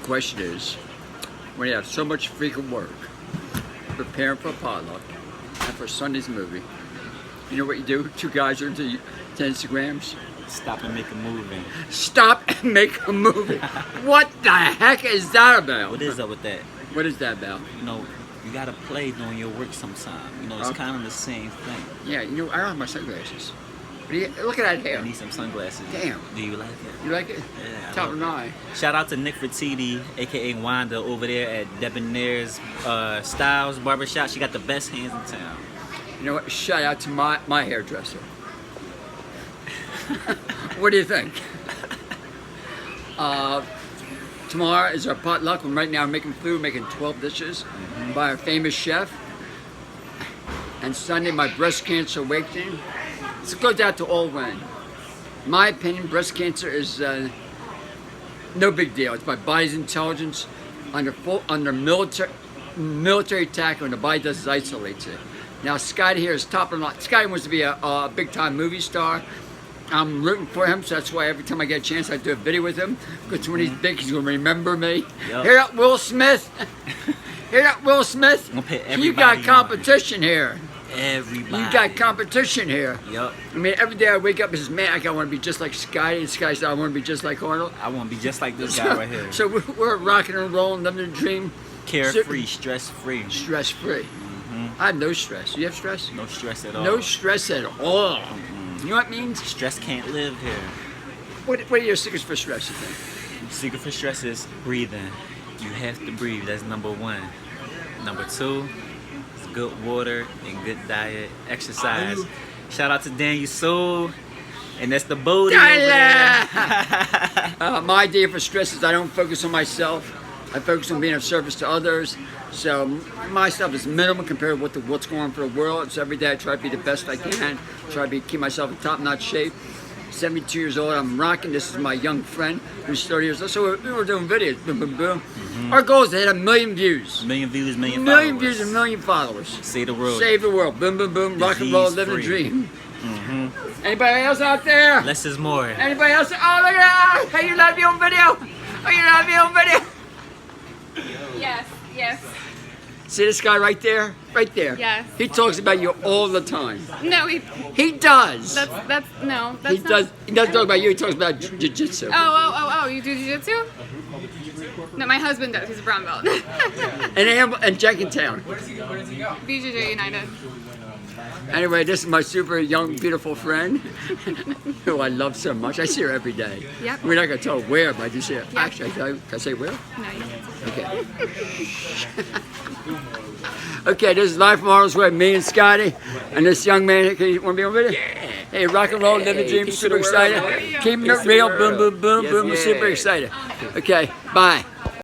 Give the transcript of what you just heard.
question is, when you have so much freaking work, preparing for a potluck and for Sunday's movie, you know what you do? Two guys are into Instagrams. Stop and make a movie. Stop and make a movie. What the heck is that about? What is up with that? What is that about? You know, you gotta play during your work sometime. You know, it's kind of the same thing. Yeah, you know, I don't have my sunglasses. Look at that hair. I need some sunglasses. Damn. Do you like it? You like it? Yeah. Top of the eye. Shout out to Nick Fertitti, aka Wanda, over there at Debonaire's Styles Barbershop. She got the best hands in town. You know what? Shout out to my hairdresser. What do you think? Tomorrow is our potluck. And right now we're making food, making 12 dishes by our famous chef. And Sunday, my breast cancer awakening. This goes out to all women. In my opinion, breast cancer is no big deal. It's my body's intelligence under military attack. When the body does is isolates it. Now, Scotty here is top of the line. Scotty wants to be a big-time movie star. I'm rooting for him, so that's why every time I get a chance, I do a video with him. Because when he's big, he's going to remember me. Yep. Hear that, Will Smith? Hear that, Will Smith? You got competition here. Everybody. You got competition here. Yep. I mean, every day I wake up and says, man, I want to be just like Scotty. And Scotty says, I want to be just like Arnold. I want to be just like this guy right here. So we're rocking and rolling, living the dream. Carefree, stress-free. Stress-free. I have no stress. You have stress? No stress at all. No stress at all. You know what it means? Stress can't live here. What are your secrets for stress, you think? Secret for stress is breathing. You have to breathe. That's number one. Number two is good water and good diet, exercise. Shout out to Daniel Soul. And that's the Bodie over there. My idea for stress is I don't focus on myself. I focus on being of service to others. So my stuff is minimal compared to what's going on for the world. So every day I try to be the best I can. Try to keep myself in top-notch shape. 72 years old, I'm rocking. This is my young friend who's 30 years old. So we were doing videos. Boom, boom, boom. Our goal is to hit 1 million views. 1 million views, 1 million followers. 1 million views and 1 million followers. Save the world. Save the world. Boom, boom, boom. Rock and roll, live the dream. Anybody else out there? Less is more. Anybody else? Oh, look at that! Hey, you love me on video? Oh, you love me on video? Yes, yes. See this guy right there? Right there. Yes. He talks about you all the time. No, He does. that's no. That's He does. He doesn't talk about you. He talks about jiu-jitsu. Oh! You do jiu-jitsu? No, my husband does. He's a brown belt. And Jenkintown. BJJ United. Anyway, this is my super young, beautiful friend, who I love so much. I see her every day. Yep. We're not gonna tell her where, but I do see her. Yep. Actually, can I say where? No, you can't. Okay. Okay, this is Live from Arnold's Way, me and Scotty, and this young man. Can you want to be on video? Yeah. Hey, rock and roll, live the dream, super excited. Keeping it real, boom, boom, boom, boom, super excited. Okay, bye.